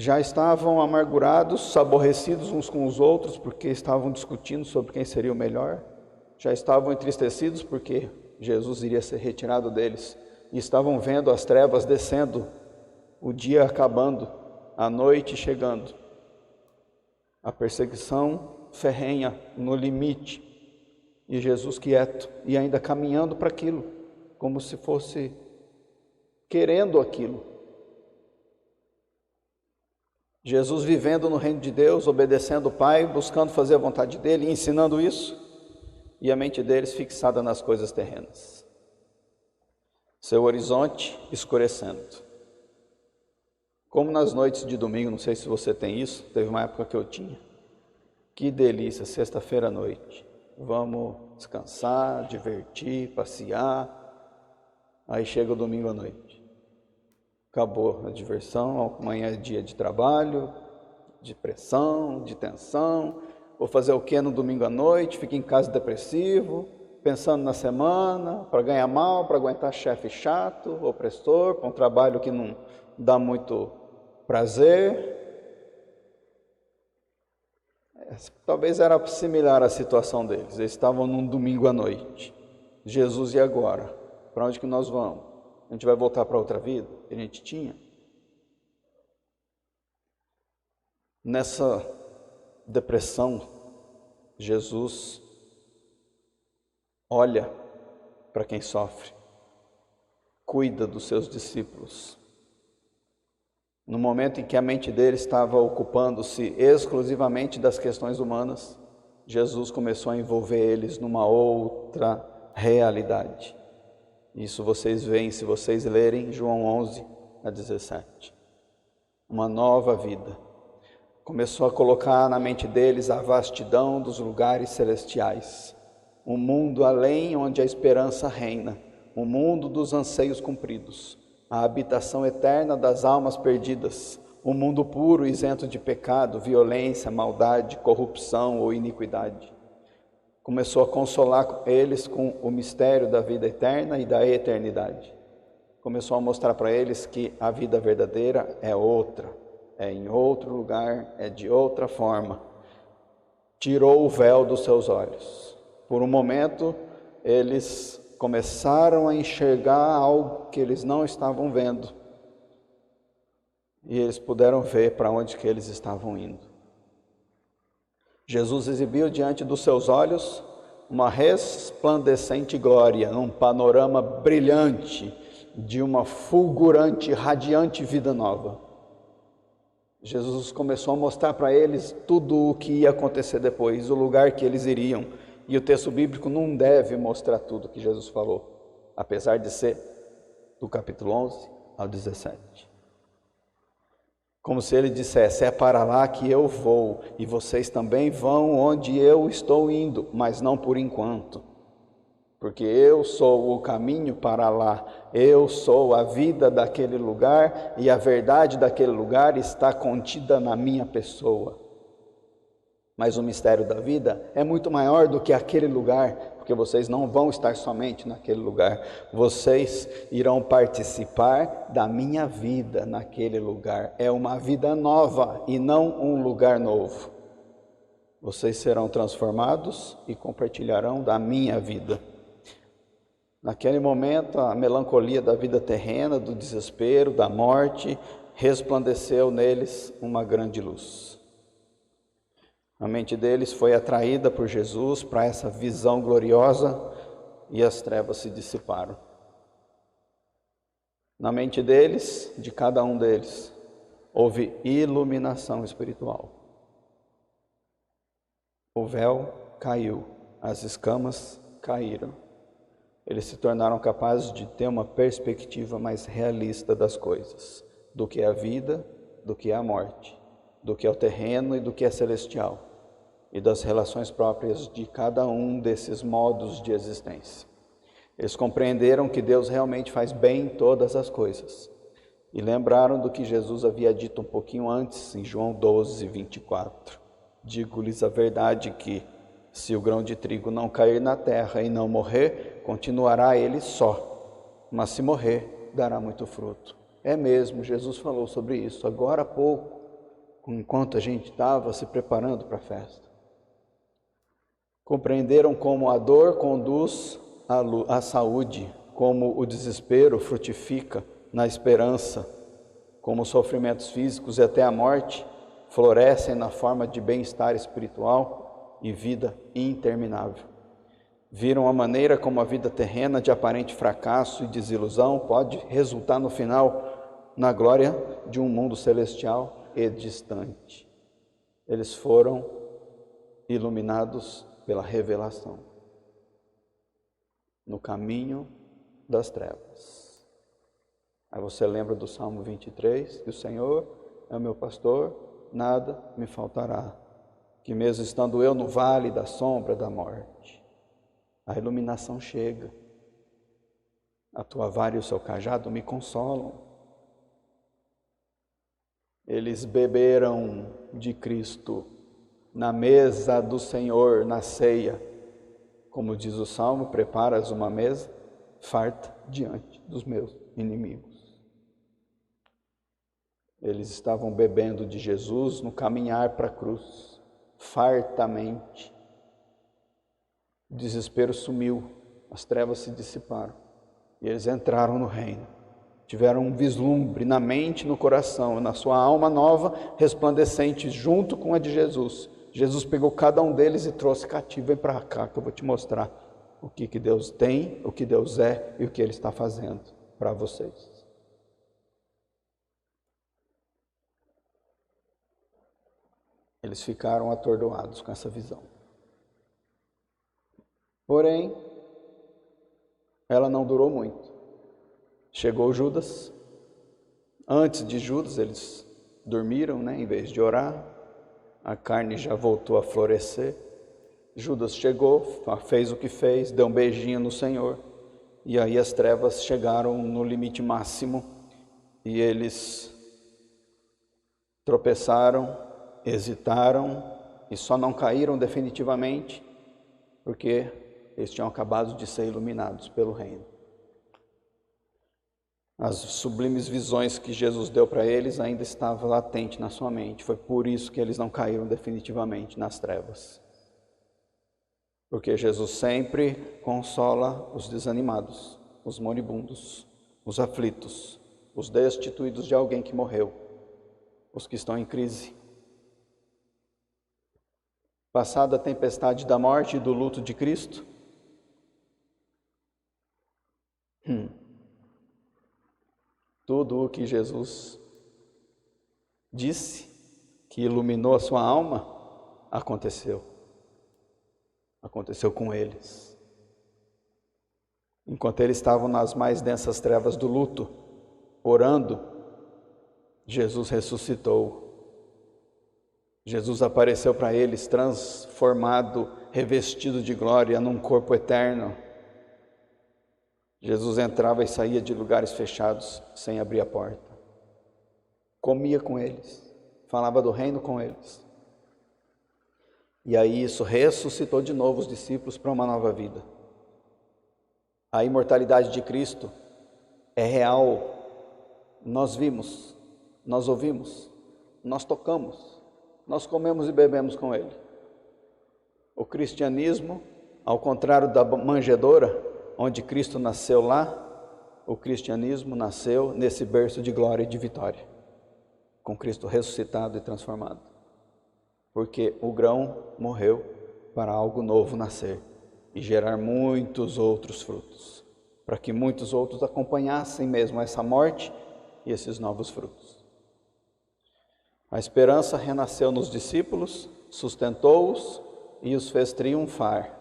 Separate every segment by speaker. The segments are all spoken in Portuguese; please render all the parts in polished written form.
Speaker 1: já estavam amargurados, aborrecidos uns com os outros, porque estavam discutindo sobre quem seria o melhor. Já estavam entristecidos porque Jesus iria ser retirado deles. E estavam vendo as trevas descendo, o dia acabando, a noite chegando. A perseguição ferrenha, no limite. E Jesus quieto, e ainda caminhando para aquilo, como se fosse querendo aquilo. Jesus vivendo no reino de Deus, obedecendo o Pai, buscando fazer a vontade dele, ensinando isso, e a mente deles fixada nas coisas terrenas. Seu horizonte escurecendo. Como nas noites de domingo, não sei se você tem isso, teve uma época que eu tinha. Que delícia, sexta-feira à noite. Vamos descansar, divertir, passear. Aí chega o domingo à noite. Acabou a diversão, amanhã é dia de trabalho, de pressão, de tensão. Vou fazer o que no domingo à noite? Fico em casa depressivo, pensando na semana, para ganhar mal, para aguentar chefe chato, opressor, para um trabalho que não dá muito prazer. Talvez era similar à situação deles. Eles estavam num domingo à noite. Jesus, e agora? Para onde que nós vamos? A gente vai voltar para outra vida que a gente tinha? Nessa depressão, Jesus olha para quem sofre, cuida dos seus discípulos. No momento em que a mente dele estava ocupando-se exclusivamente das questões humanas, Jesus começou a envolver eles numa outra realidade. Isso vocês veem se vocês lerem João 11:17. Uma nova vida. Começou a colocar na mente deles a vastidão dos lugares celestiais. Um mundo além onde a esperança reina. Um mundo dos anseios cumpridos. A habitação eterna das almas perdidas. Um mundo puro, isento de pecado, violência, maldade, corrupção ou iniquidade. Começou a consolar eles com o mistério da vida eterna e da eternidade. Começou a mostrar para eles que a vida verdadeira é outra, é em outro lugar, é de outra forma. Tirou o véu dos seus olhos. Por um momento, eles começaram a enxergar algo que eles não estavam vendo. E eles puderam ver para onde que eles estavam indo. Jesus exibiu diante dos seus olhos uma resplandecente glória, um panorama brilhante de uma fulgurante, radiante vida nova. Jesus começou a mostrar para eles tudo o que ia acontecer depois, o lugar que eles iriam. E o texto bíblico não deve mostrar tudo o que Jesus falou, apesar de ser do capítulo 11 ao 17. Como se ele dissesse, é para lá que eu vou, e vocês também vão onde eu estou indo, mas não por enquanto. Porque eu sou o caminho para lá, eu sou a vida daquele lugar, e a verdade daquele lugar está contida na minha pessoa. Mas o mistério da vida é muito maior do que aquele lugar, porque vocês não vão estar somente naquele lugar. Vocês irão participar da minha vida naquele lugar. É uma vida nova e não um lugar novo. Vocês serão transformados e compartilharão da minha vida. Naquele momento, a melancolia da vida terrena, do desespero, da morte, resplandeceu neles uma grande luz. A mente deles foi atraída por Jesus para essa visão gloriosa e as trevas se dissiparam. Na mente deles, de cada um deles, houve iluminação espiritual. O véu caiu, as escamas caíram. Eles se tornaram capazes de ter uma perspectiva mais realista das coisas, do que é a vida, do que é a morte, do que é o terreno e do que é celestial, e das relações próprias de cada um desses modos de existência. Eles compreenderam que Deus realmente faz bem em todas as coisas, e lembraram do que Jesus havia dito um pouquinho antes, em João 12:24. Digo-lhes a verdade que, se o grão de trigo não cair na terra e não morrer, continuará ele só, mas se morrer, dará muito fruto. É mesmo, Jesus falou sobre isso agora há pouco. enquanto a gente estava se preparando para a festa. Compreenderam como a dor conduz à saúde, como o desespero frutifica na esperança, como os sofrimentos físicos e até a morte florescem na forma de bem-estar espiritual e vida interminável. Viram a maneira como a vida terrena de aparente fracasso e desilusão pode resultar no final na glória de um mundo celestial e distante. Eles foram iluminados pela revelação no caminho das trevas. Aí você lembra do Salmo 23, que o Senhor é o meu pastor, nada me faltará, que mesmo estando eu no vale da sombra da morte, a iluminação chega. A tua vara e o seu cajado me consolam. Eles beberam de Cristo na mesa do Senhor, na ceia. Como diz o Salmo, preparas uma mesa farta diante dos meus inimigos. Eles estavam bebendo de Jesus no caminhar para a cruz, fartamente. O desespero sumiu, as trevas se dissiparam e eles entraram no reino. Tiveram um vislumbre na mente e no coração, na sua alma nova, resplandecente, junto com a de Jesus. Jesus pegou cada um deles e trouxe cativo. Vem para cá que eu vou te mostrar o que Deus tem, o que Deus é e o que Ele está fazendo para vocês. Eles ficaram atordoados com essa visão. Porém, ela não durou muito. Chegou Judas. Antes de Judas, eles dormiram, em vez de orar. A carne já voltou a florescer. Judas chegou, fez o que fez, deu um beijinho no Senhor. E aí as trevas chegaram no limite máximo. E eles tropeçaram, hesitaram e só não caíram definitivamente porque eles tinham acabado de ser iluminados pelo reino. As sublimes visões que Jesus deu para eles ainda estavam latentes na sua mente. Foi por isso que eles não caíram definitivamente nas trevas. Porque Jesus sempre consola os desanimados, os moribundos, os aflitos, os destituídos de alguém que morreu, os que estão em crise. Passada a tempestade da morte e do luto de Cristo, tudo o que Jesus disse, que iluminou a sua alma, aconteceu. Aconteceu com eles. Enquanto eles estavam nas mais densas trevas do luto, orando, Jesus ressuscitou. Jesus apareceu para eles transformado, revestido de glória num corpo eterno. Jesus entrava e saía de lugares fechados sem abrir a porta. Comia com eles, falava do reino com eles. E aí isso ressuscitou de novo os discípulos para uma nova vida. A imortalidade de Cristo é real. Nós vimos, nós ouvimos, nós tocamos, nós comemos e bebemos com Ele. O cristianismo, ao contrário da manjedoura, onde Cristo nasceu lá, o cristianismo nasceu nesse berço de glória e de vitória, com Cristo ressuscitado e transformado. Porque o grão morreu para algo novo nascer e gerar muitos outros frutos, para que muitos outros acompanhassem mesmo essa morte e esses novos frutos. A esperança renasceu nos discípulos, sustentou-os e os fez triunfar.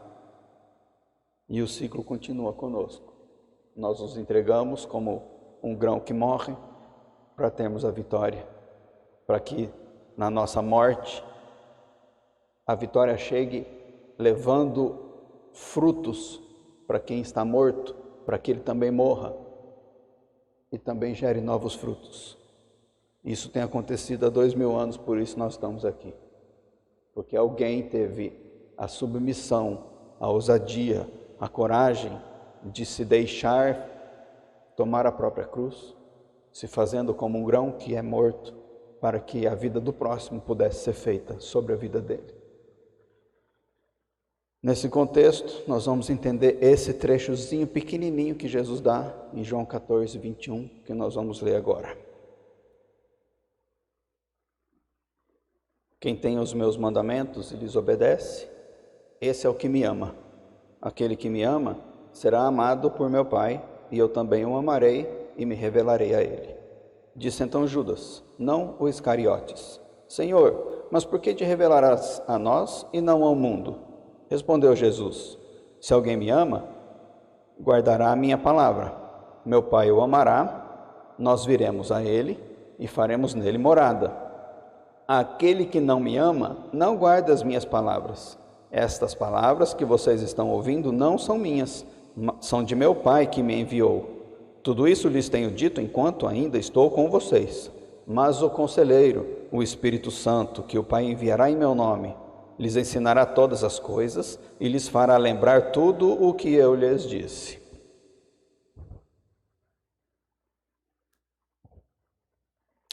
Speaker 1: E o ciclo continua conosco. Nós nos entregamos como um grão que morre para termos a vitória, para que na nossa morte a vitória chegue levando frutos para quem está morto, para que ele também morra e também gere novos frutos. Isso tem acontecido há 2000 anos, por isso nós estamos aqui. Porque alguém teve a submissão, a ousadia, a coragem de se deixar tomar a própria cruz, se fazendo como um grão que é morto para que a vida do próximo pudesse ser feita sobre a vida dele. Nesse contexto, nós vamos entender esse trechozinho pequenininho que Jesus dá em João 14, 21, que nós vamos ler agora. Quem tem os meus mandamentos e lhes obedece, esse é o que me ama. Aquele que me ama será amado por meu Pai, e eu também o amarei e me revelarei a ele. Disse então Judas, não o Iscariotes: Senhor, mas por que te revelarás a nós e não ao mundo? Respondeu Jesus, se alguém me ama, guardará a minha palavra. Meu Pai o amará, nós viremos a ele e faremos nele morada. Aquele que não me ama, não guarda as minhas palavras. Estas palavras que vocês estão ouvindo não são minhas, são de meu Pai que me enviou. Tudo isso lhes tenho dito enquanto ainda estou com vocês. Mas o Conselheiro, o Espírito Santo, que o Pai enviará em meu nome, lhes ensinará todas as coisas e lhes fará lembrar tudo o que eu lhes disse.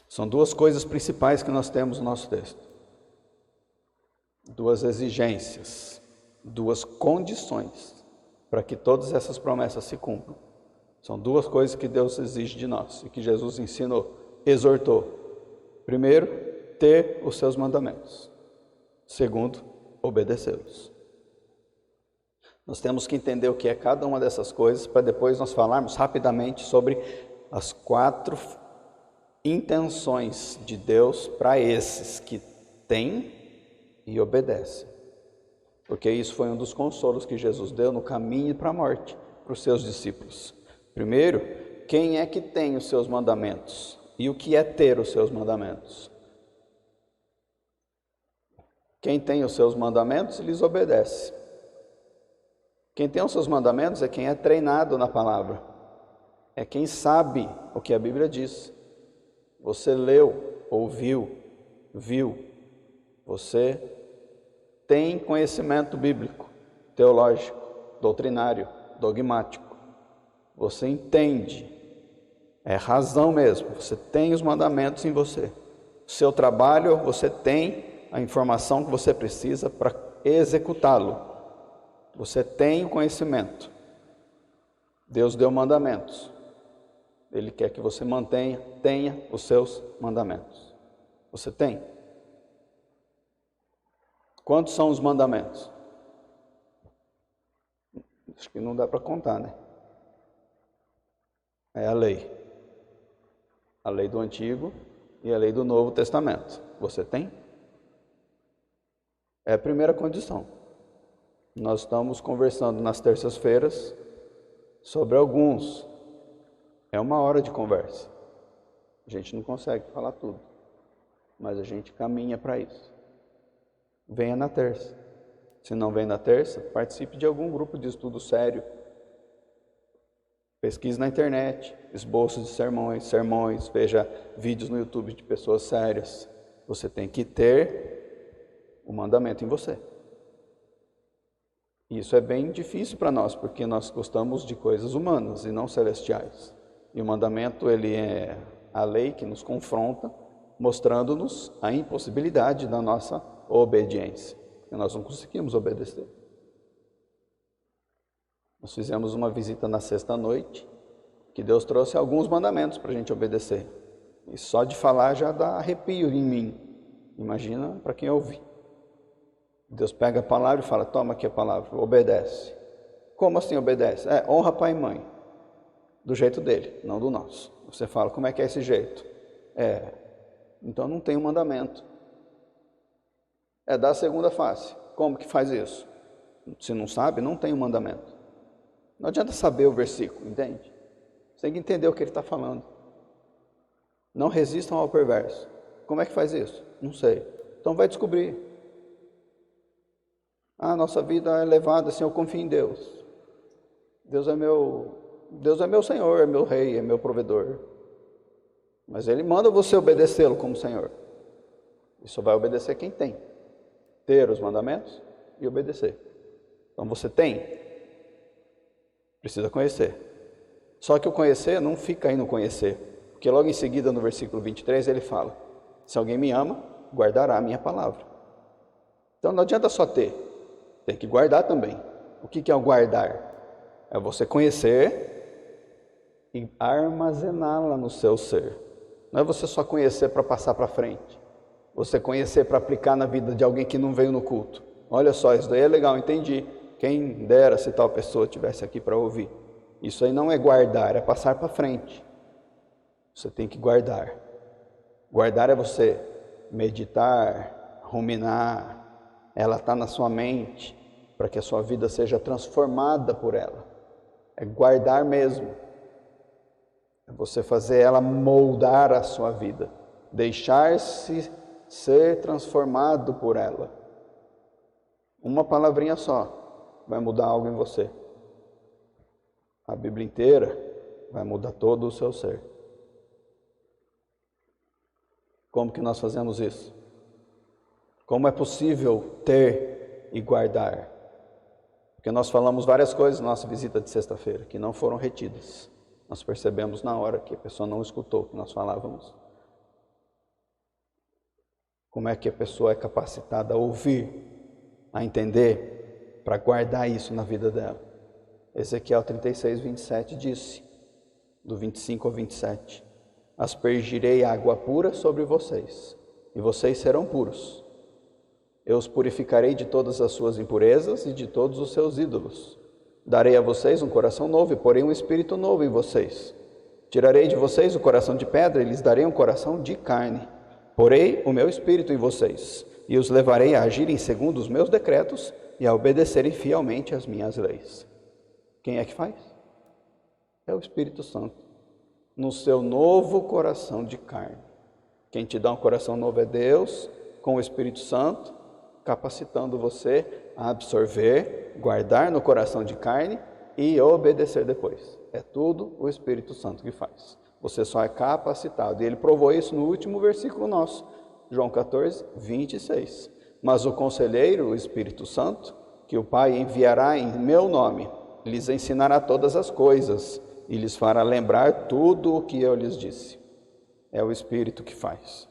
Speaker 1: São duas coisas principais que nós temos no nosso texto. Duas exigências, duas condições para que todas essas promessas se cumpram. São duas coisas que Deus exige de nós e que Jesus ensinou, exortou. Primeiro, ter os seus mandamentos. Segundo, obedecê-los. Nós temos que entender o que é cada uma dessas coisas para depois nós falarmos rapidamente sobre as 4 intenções de Deus para esses que têm e obedecem. Porque isso foi um dos consolos que Jesus deu no caminho para a morte para os seus discípulos. Primeiro, quem é que tem os seus mandamentos? E o que é ter os seus mandamentos? Quem tem os seus mandamentos, lhes obedece. Quem tem os seus mandamentos é quem é treinado na palavra. É quem sabe o que a Bíblia diz. Você leu, ouviu, viu. Você tem conhecimento bíblico, teológico, doutrinário, dogmático. Você entende, é razão mesmo, você tem os mandamentos em você. O seu trabalho, você tem a informação que você precisa para executá-lo. Você tem o conhecimento. Deus deu mandamentos. Ele quer que você tenha os seus mandamentos. Você tem? Quantos são os mandamentos? Acho que não dá para contar, né? É a lei. A lei do Antigo e a lei do Novo Testamento. Você tem? É a primeira condição. Nós estamos conversando nas terças-feiras sobre alguns. É 1 hora de conversa. A gente não consegue falar tudo, mas a gente caminha para isso. Venha na terça. Se não vem na terça, participe de algum grupo de estudo sério. Pesquise na internet, esboços de sermões, veja vídeos no YouTube de pessoas sérias. Você tem que ter o mandamento em você. Isso é bem difícil para nós, porque nós gostamos de coisas humanas e não celestiais. E o mandamento, ele é a lei que nos confronta, mostrando-nos a impossibilidade da nossa obediência, porque nós não conseguimos obedecer. Nós fizemos uma visita na sexta-noite, que Deus trouxe alguns mandamentos para a gente obedecer. E só de falar já dá arrepio em mim. Imagina para quem ouve. Deus pega a palavra e fala, toma aqui a palavra, obedece. Como assim obedece? Honra pai e mãe. Do jeito dele, não do nosso. Você fala, como é que é esse jeito? Então não tem um mandamento. Dar a segunda face. Como que faz isso? Se não sabe, não tem um mandamento. Não adianta saber o versículo, entende? Você tem que entender o que ele está falando. Não resistam ao perverso. Como é que faz isso? Não sei. Então vai descobrir. Nossa vida é levada assim, eu confio em Deus. Deus é meu Senhor, é meu Rei, é meu provedor. Mas Ele manda você obedecê-lo como Senhor. E só vai obedecer quem tem. Ter os mandamentos e obedecer. Então você tem, precisa conhecer. Só que o conhecer não fica aí no conhecer. Porque logo em seguida, no versículo 23, ele fala, Se alguém me ama, guardará a minha palavra. Então não adianta só ter, tem que guardar também. O que é o guardar? É você conhecer e armazená-la no seu ser. Não é você só conhecer para passar para frente. Você conhecer para aplicar na vida de alguém que não veio no culto. Olha só, isso daí é legal, entendi. Quem dera se tal pessoa estivesse aqui para ouvir. Isso aí não é guardar, é passar para frente. Você tem que guardar. Guardar é você meditar, ruminar. Ela está na sua mente para que a sua vida seja transformada por ela. É guardar mesmo. É você fazer ela moldar a sua vida. Deixar-se ser transformado por ela. Uma palavrinha só vai mudar algo em você. A Bíblia inteira vai mudar todo o seu ser. Como que nós fazemos isso? Como é possível ter e guardar? Porque nós falamos várias coisas na nossa visita de sexta-feira que não foram retidas. Nós percebemos na hora que a pessoa não escutou o que nós falávamos. Como é que a pessoa é capacitada a ouvir, a entender, para guardar isso na vida dela? Ezequiel 36, 27 disse, do 25 ao 27, aspergirei água pura sobre vocês, e vocês serão puros. Eu os purificarei de todas as suas impurezas e de todos os seus ídolos. Darei a vocês um coração novo e porei um espírito novo em vocês. Tirarei de vocês o coração de pedra e lhes darei um coração de carne. Porei o meu espírito em vocês e os levarei a agirem segundo os meus decretos e a obedecerem fielmente às minhas leis. Quem é que faz? É o Espírito Santo. No seu novo coração de carne. Quem te dá um coração novo é Deus, com o Espírito Santo, capacitando você a absorver, guardar no coração de carne e obedecer depois. É tudo o Espírito Santo que faz. Você só é capacitado. E ele provou isso no último versículo nosso, João 14, 26. Mas o conselheiro, o Espírito Santo, que o Pai enviará em meu nome, lhes ensinará todas as coisas e lhes fará lembrar tudo o que eu lhes disse. É o Espírito que faz.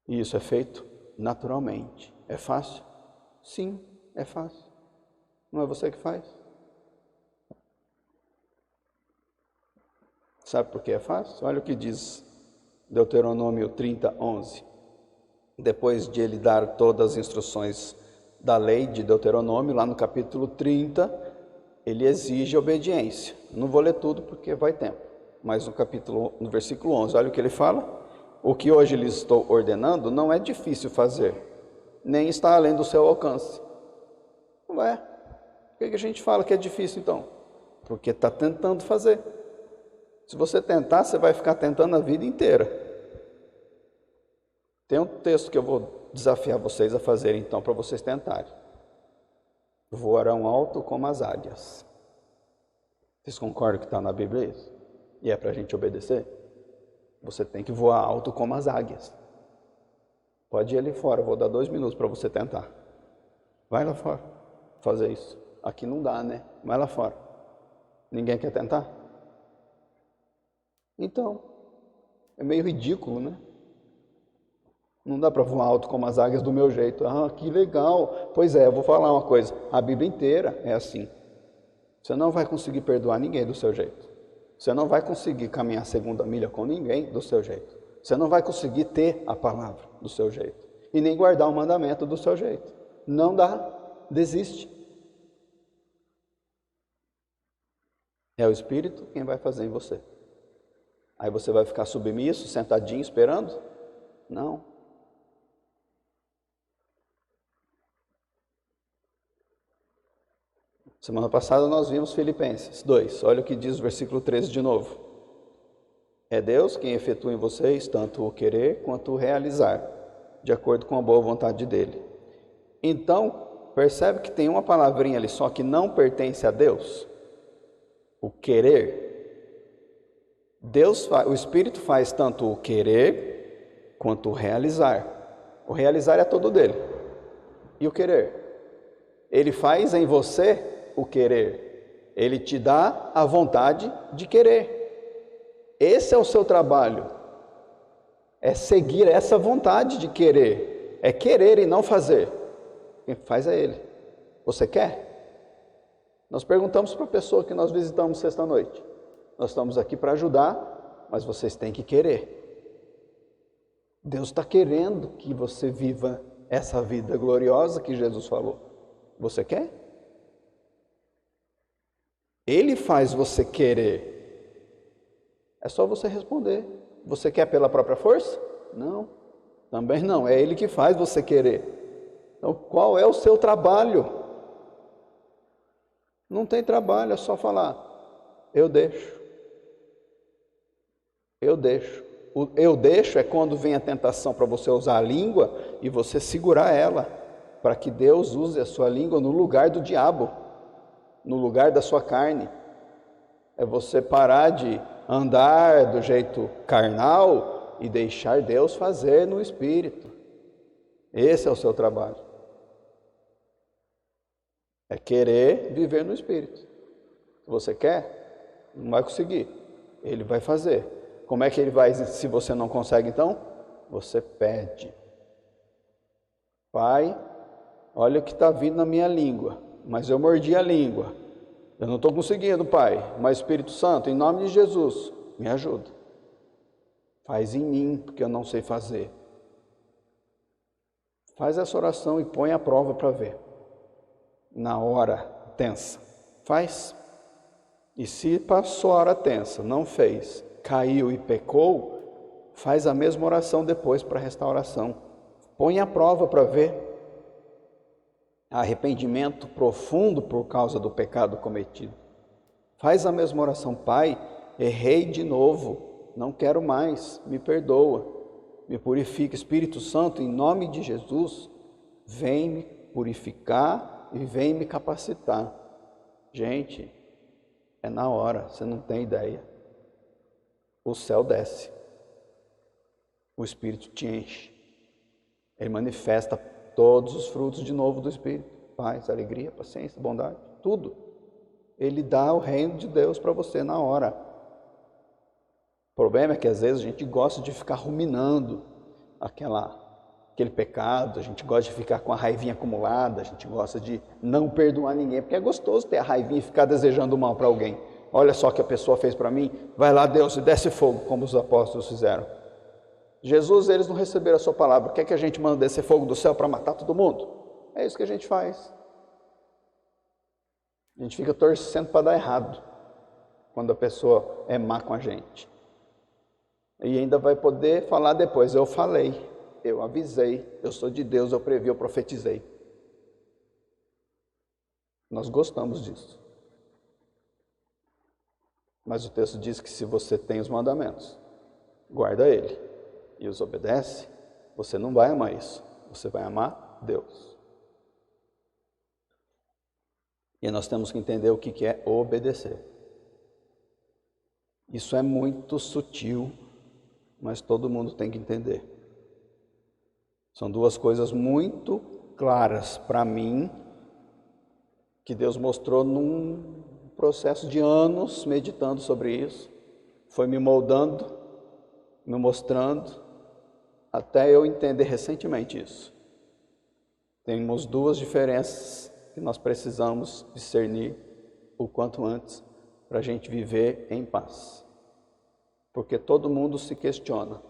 Speaker 1: E isso é feito naturalmente. É fácil? Sim, é fácil. Não é você que faz? Sabe por que é fácil? Olha o que diz Deuteronômio 30, 11. Depois de ele dar todas as instruções da lei de Deuteronômio, lá no capítulo 30, ele exige obediência. Não vou ler tudo porque vai tempo. Mas no versículo 11, olha o que ele fala. O que hoje lhes estou ordenando não é difícil fazer, nem está além do seu alcance. Não é. Por que a gente fala que é difícil então? Porque está tentando fazer. Se você tentar, você vai ficar tentando a vida inteira. Tem um texto que eu vou desafiar vocês a fazerem então, para vocês tentarem. Voarão alto como as águias. Vocês concordam que está na Bíblia isso? E é para a gente obedecer? Você tem que voar alto como as águias. Pode ir ali fora, eu vou dar 2 minutos para você tentar. Vai lá fora fazer isso. Aqui não dá, né? Vai lá fora. Ninguém quer tentar? Então, é meio ridículo, né? Não dá para voar alto como as águias do meu jeito. Ah, que legal. Pois é, eu vou falar uma coisa. A Bíblia inteira é assim. Você não vai conseguir perdoar ninguém do seu jeito. Você não vai conseguir caminhar a segunda milha com ninguém do seu jeito. Você não vai conseguir ter a palavra do seu jeito. E nem guardar o mandamento do seu jeito. Não dá. Desiste. É o Espírito quem vai fazer em você. Aí você vai ficar submisso, sentadinho, esperando? Não. Semana passada nós vimos Filipenses 2. Olha o que diz o versículo 13 de novo. É Deus quem efetua em vocês tanto o querer quanto o realizar, de acordo com a boa vontade dele. Então, percebe que tem uma palavrinha ali só que não pertence a Deus? O querer. O Espírito faz tanto o querer quanto o realizar. O realizar é todo dele. E o querer? Ele faz em você o querer. Ele te dá a vontade de querer. Esse é o seu trabalho. é seguir essa vontade de querer. É querer e não fazer. Quem faz é Ele. Você quer? Nós perguntamos para a pessoa que nós visitamos sexta-noite. Nós estamos aqui para ajudar, mas vocês têm que querer. Deus está querendo que você viva essa vida gloriosa que Jesus falou. Você quer? Ele faz você querer. É só você responder. Você quer pela própria força? Não, também não. É Ele que faz você querer. Então, qual é o seu trabalho? Não tem trabalho, é só falar, eu deixo. Eu deixo. O eu deixo é quando vem a tentação para você usar a língua e você segurar ela, para que Deus use a sua língua no lugar do diabo, no lugar da sua carne. É você parar de andar do jeito carnal e deixar Deus fazer no Espírito. Esse é o seu trabalho. É querer viver no Espírito. Se você quer, não vai conseguir. Ele vai fazer. Como é que ele vai, se você não consegue então? Você pede. Pai, olha o que está vindo na minha língua, mas eu mordi a língua. Eu não estou conseguindo, Pai, mas Espírito Santo, em nome de Jesus, me ajuda. Faz em mim, porque eu não sei fazer. Faz essa oração e põe à prova para ver. Na hora tensa, faz. E se passou a hora tensa, não fez, caiu e pecou, faz a mesma oração depois para restauração. Põe à prova para ver. Arrependimento profundo por causa do pecado cometido. Faz a mesma oração. Pai, errei de novo, não quero mais, me perdoa, me purifica. Espírito Santo, em nome de Jesus, vem me purificar e vem me capacitar. Gente, é na hora, você não tem ideia. O céu desce, o Espírito te enche, Ele manifesta todos os frutos de novo do Espírito, paz, alegria, paciência, bondade, tudo. Ele dá o reino de Deus para você na hora. O problema é que às vezes a gente gosta de ficar ruminando aquele pecado, a gente gosta de ficar com a raivinha acumulada, a gente gosta de não perdoar ninguém, porque é gostoso ter a raivinha e ficar desejando mal para alguém. Olha só o que a pessoa fez para mim, vai lá Deus e desce fogo, como os apóstolos fizeram. Jesus, eles não receberam a sua palavra, quer que a gente manda descer fogo do céu para matar todo mundo? É isso que a gente faz. A gente fica torcendo para dar errado, quando a pessoa é má com a gente. E ainda vai poder falar depois, eu falei, eu avisei, eu sou de Deus, eu previ, eu profetizei. Nós gostamos disso. Mas o texto diz que se você tem os mandamentos, guarda ele e os obedece, você não vai amar isso, você vai amar Deus. E nós temos que entender o que é obedecer. Isso é muito sutil, mas todo mundo tem que entender. São duas coisas muito claras para mim, que Deus mostrou num processo de anos meditando sobre isso. Foi me moldando, me mostrando, até eu entender recentemente isso. Temos duas diferenças que nós precisamos discernir o quanto antes para a gente viver em paz. Porque todo mundo se questiona.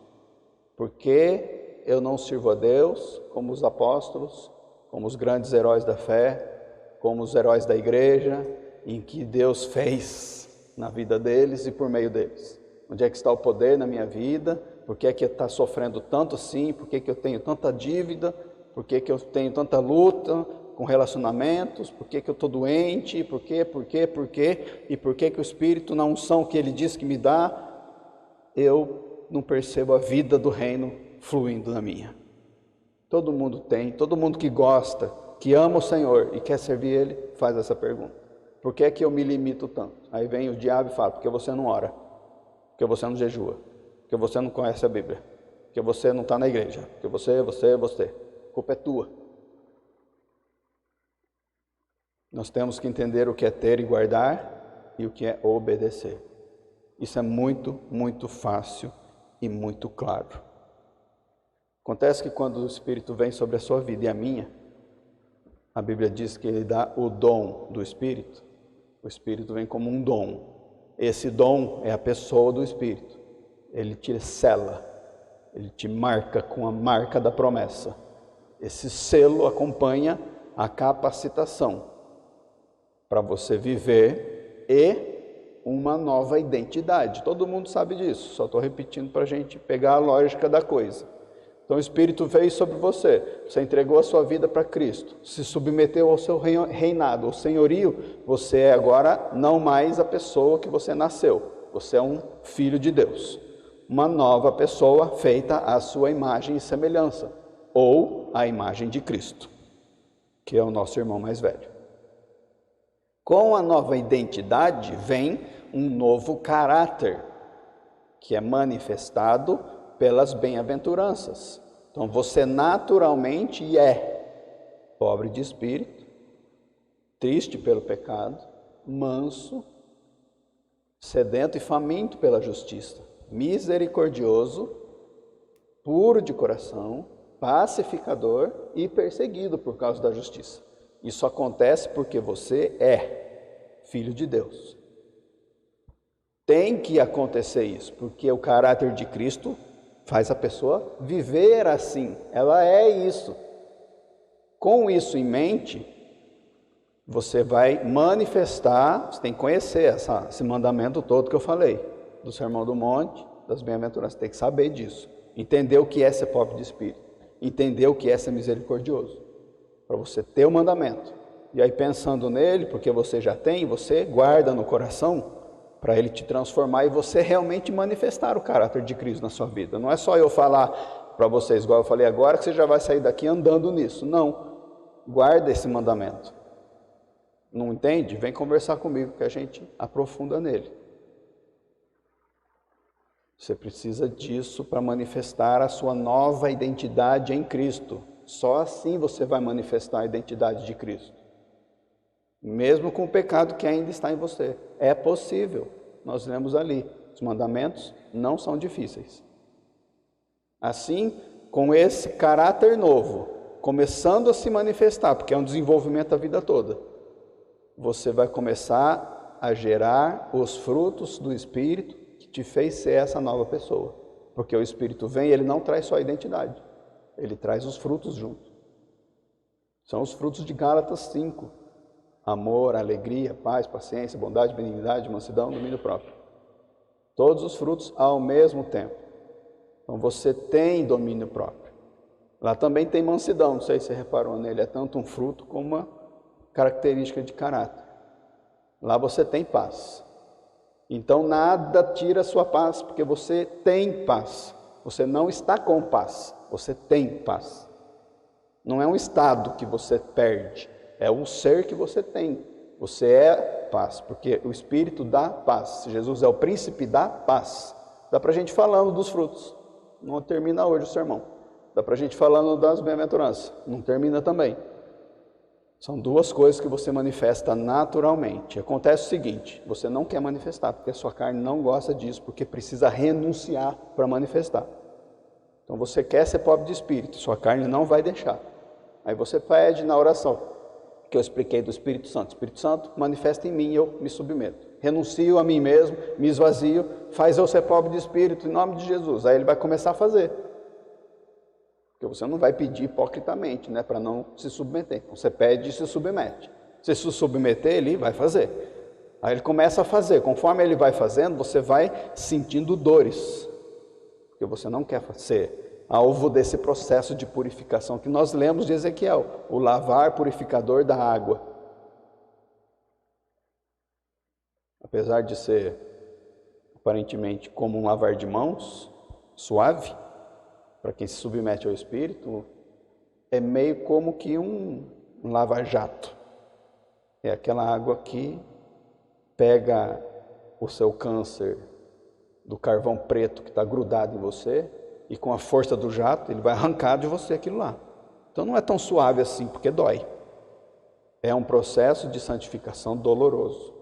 Speaker 1: Por que eu não sirvo a Deus como os apóstolos, como os grandes heróis da fé, como os heróis da igreja, em que Deus fez na vida deles e por meio deles? Onde é que está o poder na minha vida? Por que é que eu estou sofrendo tanto assim? Por que é que eu tenho tanta dívida? Por que é que eu tenho tanta luta com relacionamentos? Por que é que eu estou doente? Por quê? E por que é que o Espírito, na unção que Ele diz que me dá, eu não percebo a vida do reino fluindo na minha? Todo mundo tem, todo mundo que gosta, que ama o Senhor e quer servir Ele, faz essa pergunta. Por que é que eu me limito tanto? Aí vem o diabo e fala, porque você não ora, porque você não jejua, porque você não conhece a Bíblia, porque você não está na igreja, porque você, a culpa é tua. Nós temos que entender o que é ter e guardar e o que é obedecer. Isso é muito, muito fácil e muito claro. Acontece que quando o Espírito vem sobre a sua vida e a minha, a Bíblia diz que ele dá o dom do Espírito. O Espírito vem como um dom. Esse dom é a pessoa do Espírito. Ele te sela, ele te marca com a marca da promessa. Esse selo acompanha a capacitação para você viver e uma nova identidade. Todo mundo sabe disso, só estou repetindo para a gente pegar a lógica da coisa. Então o Espírito veio sobre você, você entregou a sua vida para Cristo, se submeteu ao seu reinado, ao senhorio, você é agora não mais a pessoa que você nasceu, você é um filho de Deus, uma nova pessoa feita à sua imagem e semelhança, ou à imagem de Cristo, que é o nosso irmão mais velho. Com a nova identidade vem um novo caráter, que é manifestado pelas bem-aventuranças. Então você naturalmente é pobre de espírito, triste pelo pecado, manso, sedento e faminto pela justiça, misericordioso, puro de coração, pacificador e perseguido por causa da justiça. Isso acontece porque você é filho de Deus. Tem que acontecer isso, porque o caráter de Cristo faz a pessoa viver assim, ela é isso. Com isso em mente, você vai manifestar, você tem que conhecer esse mandamento todo que eu falei, do Sermão do Monte, das bem-aventuranças, tem que saber disso, entender o que é ser pobre de espírito, entender o que é ser misericordioso, para você ter o mandamento. E aí pensando nele, porque você já tem, você guarda no coração, para ele te transformar e você realmente manifestar o caráter de Cristo na sua vida. Não é só eu falar para vocês, igual eu falei agora, que você já vai sair daqui andando nisso. Não, guarda esse mandamento. Não entende? Vem conversar comigo que a gente aprofunda nele. Você precisa disso para manifestar a sua nova identidade em Cristo. Só assim você vai manifestar a identidade de Cristo. Mesmo com o pecado que ainda está em você. É possível. Nós lemos ali. Os mandamentos não são difíceis. Assim, com esse caráter novo, começando a se manifestar, porque é um desenvolvimento da vida toda, você vai começar a gerar os frutos do Espírito que te fez ser essa nova pessoa. Porque o Espírito vem e ele não traz só a identidade. Ele traz os frutos junto. São os frutos de Gálatas 5. Amor, alegria, paz, paciência, bondade, benignidade, mansidão, domínio próprio. Todos os frutos ao mesmo tempo. Então você tem domínio próprio. Lá também tem mansidão, não sei se você reparou nele, é tanto um fruto como uma característica de caráter. Lá você tem paz. Então nada tira a sua paz, porque você tem paz. Você não está com paz, você tem paz. Não é um estado que você perde. É um ser que você tem. Você é paz, porque o Espírito dá paz. Jesus é o príncipe da paz. Dá para a gente falando dos frutos. Não termina hoje o sermão. Dá para a gente falando das bem-aventuranças. Não termina também. São duas coisas que você manifesta naturalmente. Acontece o seguinte, você não quer manifestar, porque a sua carne não gosta disso, porque precisa renunciar para manifestar. Então você quer ser pobre de espírito, sua carne não vai deixar. Aí você pede na oração, que eu expliquei do Espírito Santo. Espírito Santo, manifesta em mim e eu me submeto. Renuncio a mim mesmo, me esvazio, faz eu ser pobre de espírito em nome de Jesus. Aí ele vai começar a fazer. Porque você não vai pedir hipocritamente, né, para não se submeter. Você pede e se submete. Se submeter, ele vai fazer. Aí ele começa a fazer. Conforme ele vai fazendo, você vai sentindo dores. Porque você não quer ser alvo desse processo de purificação que nós lemos de Ezequiel, o lavar purificador da água. Apesar de ser aparentemente como um lavar de mãos, suave, para quem se submete ao Espírito, é meio como que um lava-jato. É aquela água que pega o seu câncer do carvão preto que está grudado em você, e com a força do jato, ele vai arrancar de você aquilo lá. Então não é tão suave assim, porque dói. É um processo de santificação doloroso.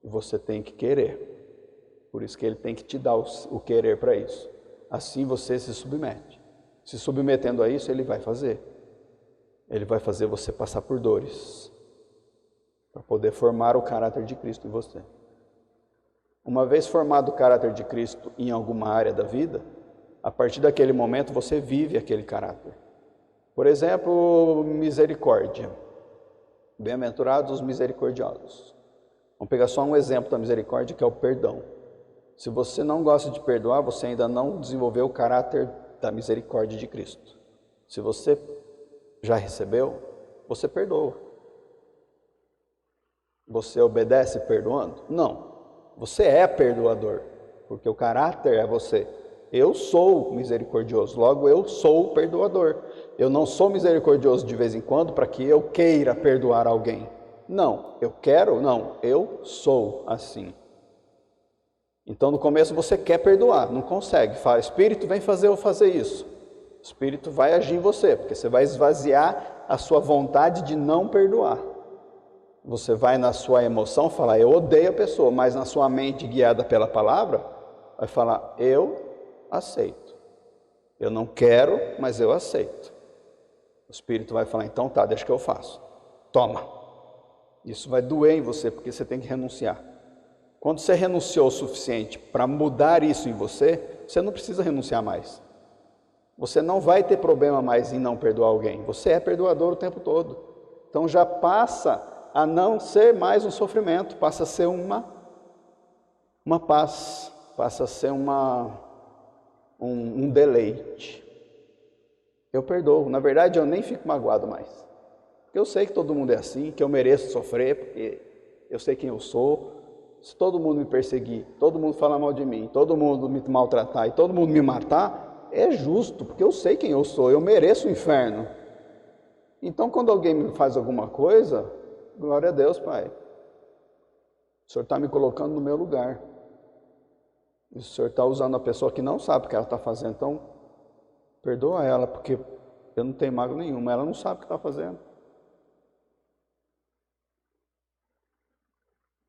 Speaker 1: E você tem que querer. Por isso que ele tem que te dar o querer para isso. Assim você se submete. Se submetendo a isso, Ele vai fazer. Ele vai fazer você passar por dores, para poder formar o caráter de Cristo em você. Uma vez formado o caráter de Cristo em alguma área da vida, a partir daquele momento você vive aquele caráter. Por exemplo, misericórdia. Bem-aventurados os misericordiosos. Vamos pegar só um exemplo da misericórdia, que é o perdão. Se você não gosta de perdoar, você ainda não desenvolveu o caráter da misericórdia de Cristo. Se você já recebeu, você perdoa. Você obedece perdoando? Não. Você é perdoador, porque o caráter é você. Eu sou misericordioso, logo eu sou perdoador. Eu não sou misericordioso de vez em quando para que eu queira perdoar alguém. Não, eu quero, não, eu sou assim. Então no começo você quer perdoar, não consegue. Fala, Espírito, vem fazer eu fazer isso. O Espírito vai agir em você, porque você vai esvaziar a sua vontade de não perdoar. Você vai na sua emoção falar, eu odeio a pessoa, mas na sua mente guiada pela palavra, vai falar, eu aceito. Eu não quero, mas eu aceito. O Espírito vai falar, então tá, deixa que eu faço. Toma. Isso vai doer em você, porque você tem que renunciar. Quando você renunciou o suficiente para mudar isso em você, você não precisa renunciar mais. Você não vai ter problema mais em não perdoar alguém. Você é perdoador o tempo todo. Então já passa a não ser mais um sofrimento, passa a ser uma paz, passa a ser um deleite. Eu perdoo. Na verdade, eu nem fico magoado mais. Porque eu sei que todo mundo é assim, que eu mereço sofrer, porque eu sei quem eu sou. Se todo mundo me perseguir, todo mundo falar mal de mim, todo mundo me maltratar e todo mundo me matar, é justo, porque eu sei quem eu sou, eu mereço o inferno. Então, quando alguém me faz alguma coisa, glória a Deus, Pai. O Senhor está me colocando no meu lugar. E o Senhor está usando a pessoa que não sabe o que ela está fazendo. Então, perdoa ela, porque eu não tenho mágoa nenhuma, ela não sabe o que está fazendo.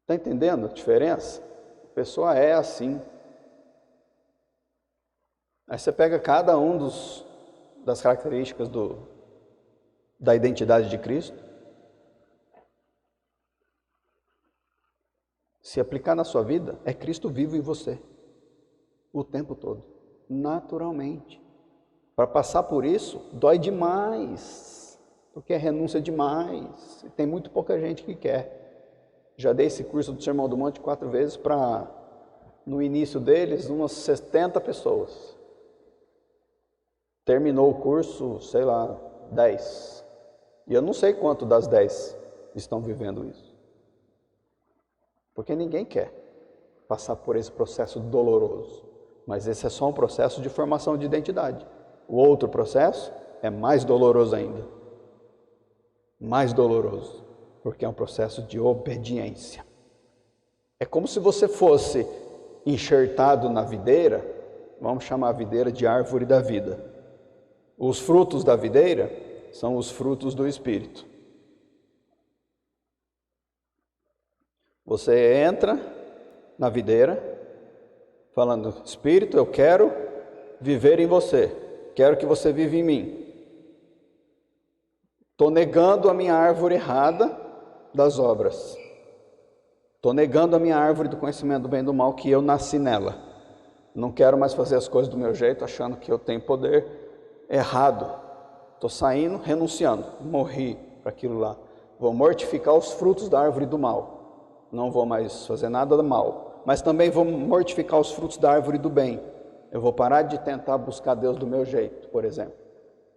Speaker 1: Está entendendo a diferença? A pessoa é assim. Aí você pega cada um das características da identidade de Cristo. Se aplicar na sua vida, é Cristo vivo em você. O tempo todo. Naturalmente. Para passar por isso, dói demais. Porque é renúncia demais. E tem muito pouca gente que quer. Já dei esse curso do Sermão do Monte 4 vezes para, no início deles, umas 70 pessoas. Terminou o curso, sei lá, 10. E eu não sei quanto das 10 estão vivendo isso. Porque ninguém quer passar por esse processo doloroso. Mas esse é só um processo de formação de identidade. O outro processo é mais doloroso ainda. Mais doloroso. Porque é um processo de obediência. É como se você fosse enxertado na videira, vamos chamar a videira de árvore da vida. Os frutos da videira são os frutos do Espírito. Você entra na videira, falando, Espírito, eu quero viver em você, quero que você viva em mim. Estou negando a minha árvore errada das obras. Estou negando a minha árvore do conhecimento do bem e do mal, que eu nasci nela. Não quero mais fazer as coisas do meu jeito, achando que eu tenho poder errado. Estou saindo, renunciando. Morri para aquilo lá. Vou mortificar os frutos da árvore do mal. Não vou mais fazer nada do mal. Mas também vou mortificar os frutos da árvore do bem. Eu vou parar de tentar buscar Deus do meu jeito, por exemplo.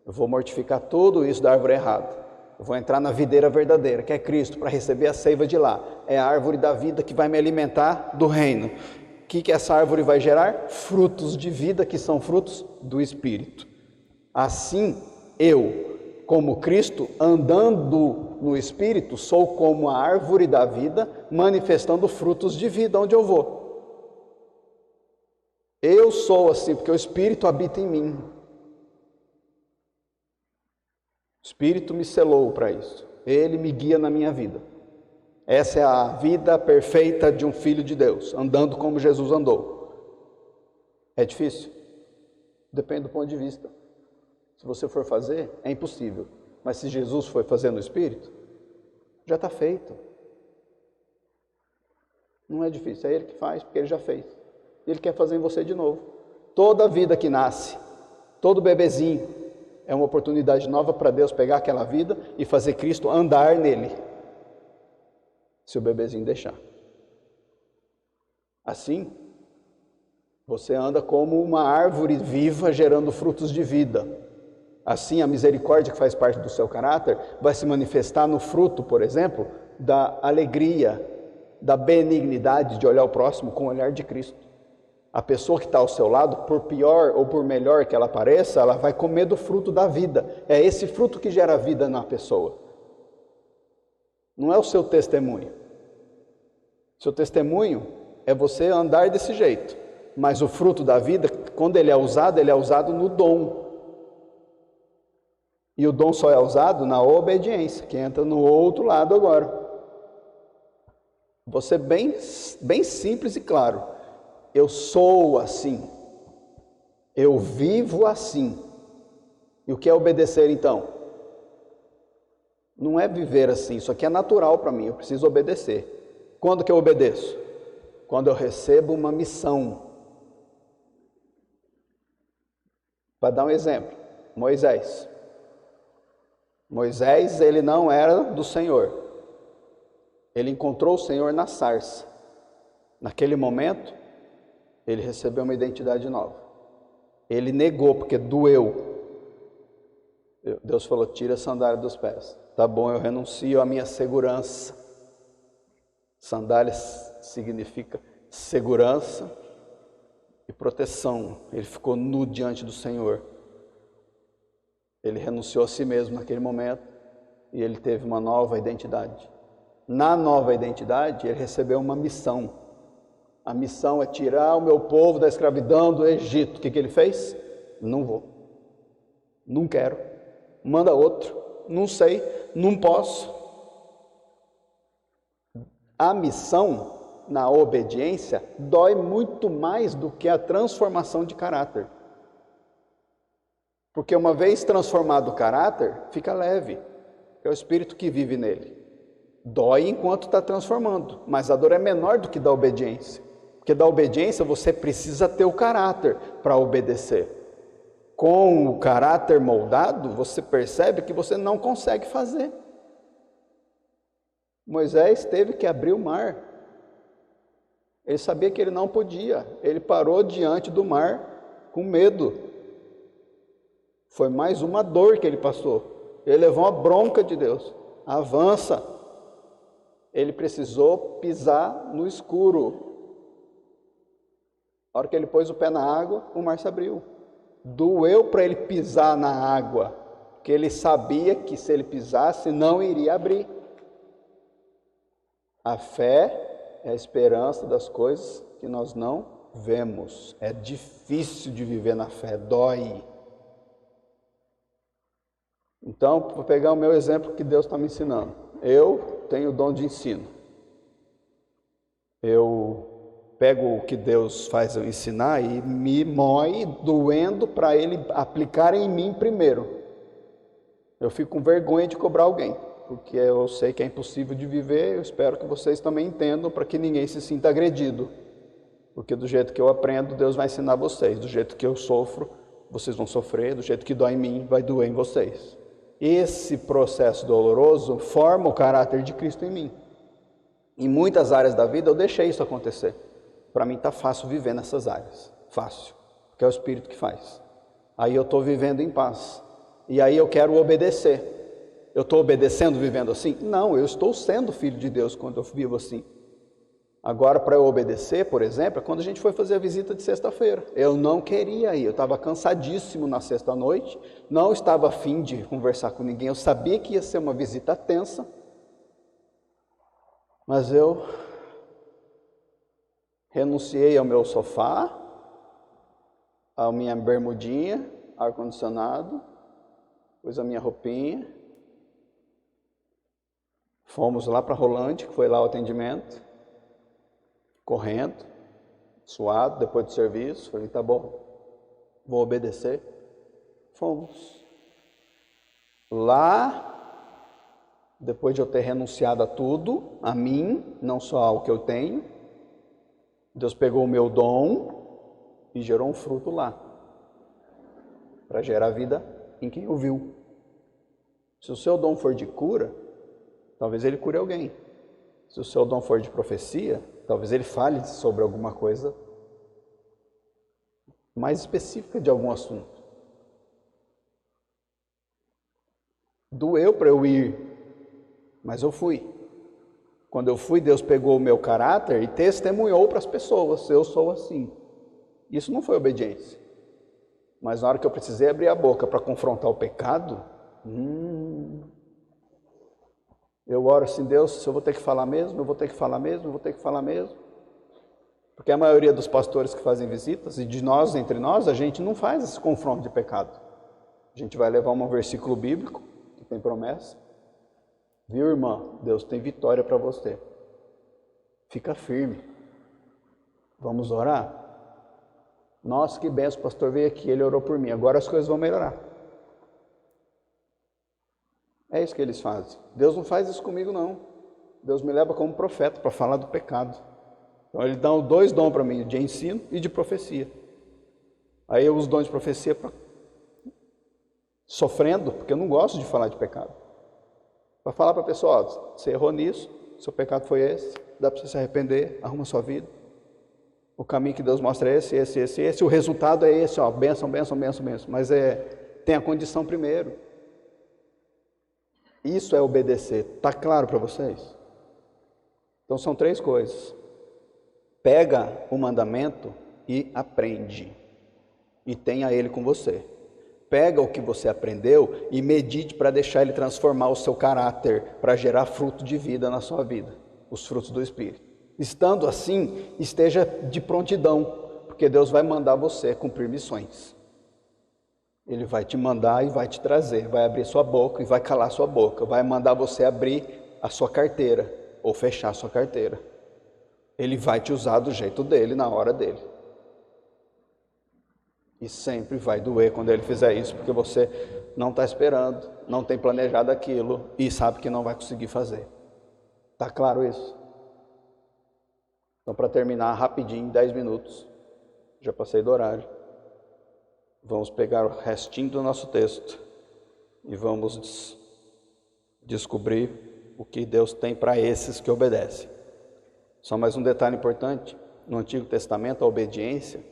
Speaker 1: Eu vou mortificar tudo isso da árvore errada. Eu vou entrar na videira verdadeira, que é Cristo, para receber a seiva de lá. É a árvore da vida que vai me alimentar do reino. O que essa árvore vai gerar? Frutos de vida, que são frutos do Espírito. Assim, eu, como Cristo, andando no Espírito, sou como a árvore da vida, manifestando frutos de vida onde eu vou. Eu sou assim, porque o Espírito habita em mim. O Espírito me selou para isso. Ele me guia na minha vida. Essa é a vida perfeita de um filho de Deus, andando como Jesus andou. É difícil? Depende do ponto de vista. Se você for fazer, é impossível. Mas se Jesus foi fazer no Espírito, já está feito. Não é difícil, é Ele que faz, porque Ele já fez. Ele quer fazer em você de novo. Toda vida que nasce, todo bebezinho, é uma oportunidade nova para Deus pegar aquela vida e fazer Cristo andar nele. Se o bebezinho deixar. Assim, você anda como uma árvore viva gerando frutos de vida. Assim, a misericórdia que faz parte do seu caráter vai se manifestar no fruto, por exemplo, da alegria, da benignidade de olhar o próximo com o olhar de Cristo. A pessoa que está ao seu lado, por pior ou por melhor que ela pareça, ela vai comer do fruto da vida. É esse fruto que gera vida na pessoa. Não é o seu testemunho. Seu testemunho é você andar desse jeito. Mas o fruto da vida, quando ele é usado no dom. E o dom só é usado na obediência, que entra no outro lado agora. Vou ser bem simples e claro. Eu sou assim. Eu vivo assim. E o que é obedecer então? Não é viver assim, isso aqui é natural para mim, eu preciso obedecer. Quando que eu obedeço? Quando eu recebo uma missão. Para dar um exemplo, Moisés. Moisés, ele não era do Senhor. Ele encontrou o Senhor na sarça. Naquele momento, ele recebeu uma identidade nova. Ele negou, porque doeu. Deus falou, tira a sandália dos pés. Tá bom, eu renuncio à minha segurança. Sandálias significa segurança e proteção. Ele ficou nu diante do Senhor. Ele renunciou a si mesmo naquele momento e ele teve uma nova identidade. Na nova identidade, ele recebeu uma missão. A missão é tirar o meu povo da escravidão do Egito. O que ele fez? Não vou. Não quero. Manda outro. Não sei. Não posso. A missão, na obediência, dói muito mais do que a transformação de caráter. Porque uma vez transformado o caráter, fica leve. É o Espírito que vive nele. Dói enquanto está transformando, mas a dor é menor do que da obediência. Porque da obediência você precisa ter o caráter para obedecer. Com o caráter moldado, você percebe que você não consegue fazer. Moisés teve que abrir o mar. Ele sabia que ele não podia. Ele parou diante do mar com medo. Foi mais uma dor que ele passou. Ele levou uma bronca de Deus. Avança. Ele precisou pisar no escuro. A hora que ele pôs o pé na água, o mar se abriu. Doeu para ele pisar na água, porque ele sabia que se ele pisasse, não iria abrir. A fé é a esperança das coisas que nós não vemos. É difícil de viver na fé, dói. Então, vou pegar o meu exemplo que Deus está me ensinando. Eu tenho o dom de ensino. Eu pego o que Deus faz eu ensinar e me moe doendo para Ele aplicar em mim primeiro. Eu fico com vergonha de cobrar alguém, porque eu sei que é impossível de viver. Eu espero que vocês também entendam, para que ninguém se sinta agredido. Porque do jeito que eu aprendo, Deus vai ensinar vocês. Do jeito que eu sofro, vocês vão sofrer. Do jeito que dói em mim, vai doer em vocês. Esse processo doloroso forma o caráter de Cristo em mim. Em muitas áreas da vida eu deixei isso acontecer. Para mim está fácil viver nessas áreas. Fácil. Porque é o Espírito que faz. Aí eu estou vivendo em paz. E aí eu quero obedecer. Eu estou obedecendo vivendo assim? Não, eu estou sendo filho de Deus quando eu vivo assim. Agora, para eu obedecer, por exemplo, é quando a gente foi fazer a visita de sexta-feira. Eu não queria ir, eu estava cansadíssimo na sexta-noite, não estava afim de conversar com ninguém, eu sabia que ia ser uma visita tensa, mas eu renunciei ao meu sofá, à minha bermudinha, ar-condicionado, pus a minha roupinha, fomos lá para Rolante, que foi lá o atendimento, correndo, suado, depois do serviço, falei, tá bom, vou obedecer. Fomos. Lá, depois de eu ter renunciado a tudo, a mim, não só ao que eu tenho, Deus pegou o meu dom e gerou um fruto lá, para gerar vida em quem ouviu. Se o seu dom for de cura, talvez ele cure alguém. Se o seu dom for de profecia, talvez ele fale sobre alguma coisa mais específica de algum assunto. Doeu para eu ir, mas eu fui. Quando eu fui, Deus pegou o meu caráter e testemunhou para as pessoas: eu sou assim. Isso não foi obediência. Mas na hora que eu precisei abrir a boca para confrontar o pecado, eu oro assim: Deus, se eu vou ter que falar mesmo, eu vou ter que falar mesmo, eu vou ter que falar mesmo. Porque a maioria dos pastores que fazem visitas, e de nós, entre nós, a gente não faz esse confronto de pecado. A gente vai levar um versículo bíblico, que tem promessa. Viu, irmã? Deus tem vitória para você. Fica firme. Vamos orar? Nossa, que benção, o pastor veio aqui, ele orou por mim, agora as coisas vão melhorar. É isso que eles fazem. Deus não faz isso comigo, não. Deus me leva como profeta para falar do pecado. Então ele dá 2 dons para mim, de ensino e de profecia. Aí eu uso dons de profecia para sofrendo, porque eu não gosto de falar de pecado. Para falar para a pessoa: ó, você errou nisso, seu pecado foi esse, dá para você se arrepender, arruma sua vida. O caminho que Deus mostra é esse, o resultado é esse, ó, bênção, bênção, bênção, bênção. Mas tem a condição primeiro. Isso é obedecer. Está claro para vocês? Então são 3 coisas. Pega o mandamento e aprende. E tenha ele com você. Pega o que você aprendeu e medite para deixar ele transformar o seu caráter, para gerar fruto de vida na sua vida. Os frutos do Espírito. Estando assim, esteja de prontidão, porque Deus vai mandar você cumprir missões. Ele vai te mandar e vai te trazer, vai abrir sua boca e vai calar sua boca, vai mandar você abrir a sua carteira ou fechar a sua carteira. Ele vai te usar do jeito dele, na hora dele. E sempre vai doer quando ele fizer isso, porque você não está esperando, não tem planejado aquilo e sabe que não vai conseguir fazer. Está claro isso? Então, para terminar rapidinho, 10 minutos, já passei do horário, vamos pegar o restinho do nosso texto e vamos descobrir o que Deus tem para esses que obedecem. Só mais um detalhe importante: no Antigo Testamento a obediência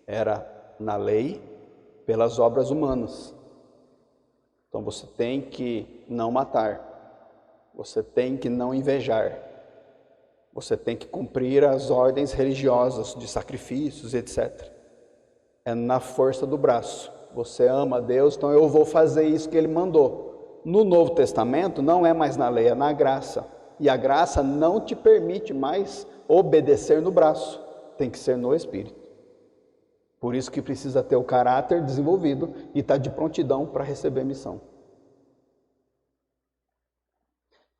Speaker 1: era na lei pelas obras humanas. Então você tem que não matar, você tem que não invejar, você tem que cumprir as ordens religiosas de sacrifícios, etc. É na força do braço. Você ama a Deus, então eu vou fazer isso que Ele mandou. No Novo Testamento não é mais na lei, é na graça. E a graça não te permite mais obedecer no braço, tem que ser no Espírito. Por isso que precisa ter o caráter desenvolvido e estar de prontidão para receber missão.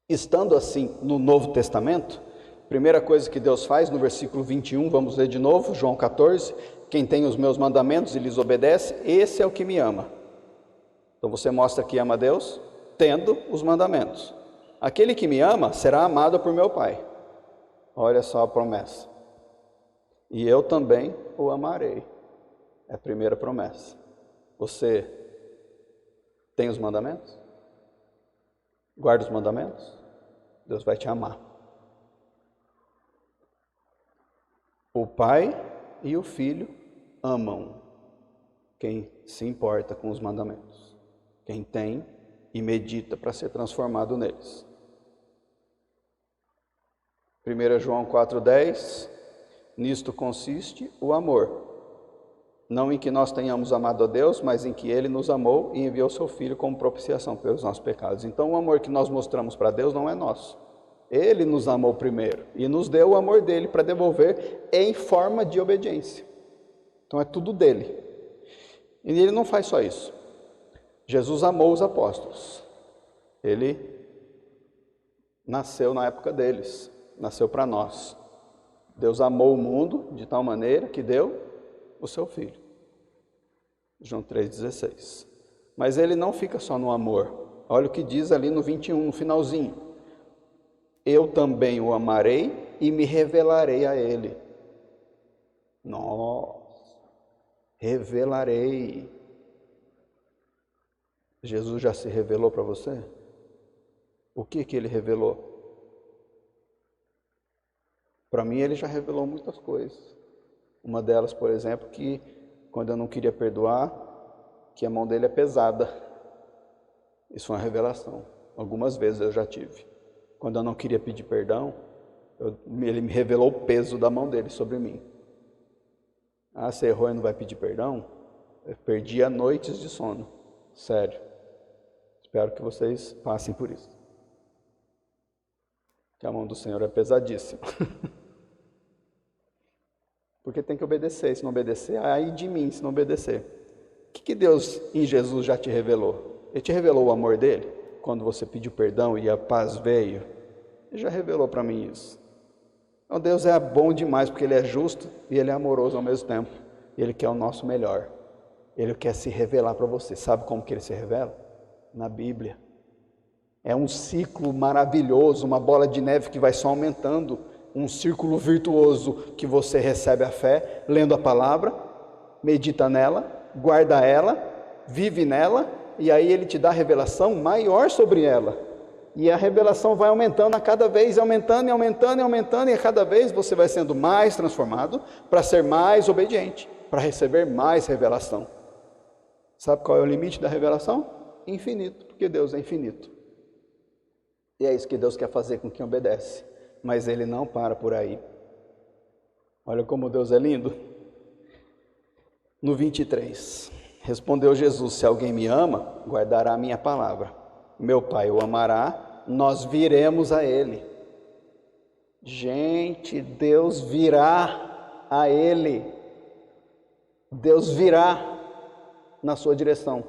Speaker 1: Estando assim no Novo Testamento, primeira coisa que Deus faz no versículo 21, vamos ler de novo, João 14, quem tem os meus mandamentos e lhes obedece, esse é o que me ama. Então você mostra que ama a Deus, tendo os mandamentos. Aquele que me ama será amado por meu Pai. Olha só a promessa. E eu também o amarei. É a primeira promessa. Você tem os mandamentos? Guarda os mandamentos? Deus vai te amar. O Pai e o Filho amam quem se importa com os mandamentos. Quem tem e medita para ser transformado neles. 1 João 4,10, nisto consiste o amor. Não em que nós tenhamos amado a Deus, mas em que Ele nos amou e enviou seu Filho como propiciação pelos nossos pecados. Então o amor que nós mostramos para Deus não é nosso. Ele nos amou primeiro e nos deu o amor dele para devolver em forma de obediência. Então é tudo dele. E ele não faz só isso. Jesus amou os apóstolos. Ele nasceu na época deles, nasceu para nós. Deus amou o mundo de tal maneira que deu o seu Filho. João 3,16. Mas ele não fica só no amor. Olha o que diz ali no 21, no finalzinho. Eu também o amarei e me revelarei a ele. Nossa, revelarei. Jesus já se revelou para você? O que ele revelou? Para mim ele já revelou muitas coisas. Uma delas, por exemplo, que quando eu não queria perdoar, que a mão dele é pesada. Isso foi uma revelação. Algumas vezes eu já tive. Quando eu não queria pedir perdão, ele me revelou o peso da mão dele sobre mim. Ah, você errou e não vai pedir perdão? Eu perdia noites de sono. Sério. Espero que vocês passem por isso. Que a mão do Senhor é pesadíssima. Porque tem que obedecer. Se não obedecer, aí de mim se não obedecer. O que Deus em Jesus já te revelou? Ele te revelou o amor dele? Quando você pediu perdão e a paz veio? Ele já revelou para mim isso. Então Deus é bom demais, porque Ele é justo e Ele é amoroso ao mesmo tempo. Ele quer o nosso melhor. Ele quer se revelar para você. Sabe como que Ele se revela? Na Bíblia. É um ciclo maravilhoso, uma bola de neve que vai só aumentando. Um círculo virtuoso que você recebe a fé, lendo a palavra, medita nela, guarda ela, vive nela, e aí Ele te dá a revelação maior sobre ela. E a revelação vai aumentando a cada vez, aumentando e aumentando e aumentando, e a cada vez você vai sendo mais transformado para ser mais obediente, para receber mais revelação. Sabe qual é o limite da revelação? Infinito, porque Deus é infinito. E é isso que Deus quer fazer com quem obedece. Mas Ele não para por aí. Olha como Deus é lindo. No 23, respondeu Jesus: se alguém me ama, guardará a minha palavra. Meu Pai o amará, nós viremos a Ele. Gente, Deus virá a Ele. Deus virá na sua direção.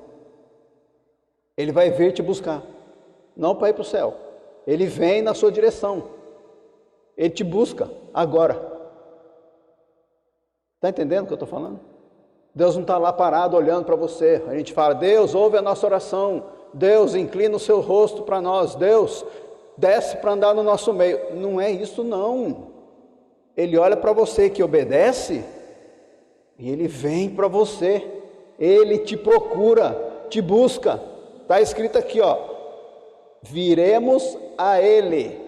Speaker 1: Ele vai vir te buscar. Não para ir para o céu. Ele vem na sua direção. Ele te busca agora. Está entendendo o que eu estou falando? Deus não está lá parado olhando para você. A gente fala: Deus, ouve a nossa oração. Deus, inclina o seu rosto para nós. Deus, desce para andar no nosso meio. Não é isso não. Ele olha para você que obedece e Ele vem para você. Ele te procura, te busca. Está escrito aqui, ó: viremos a Ele.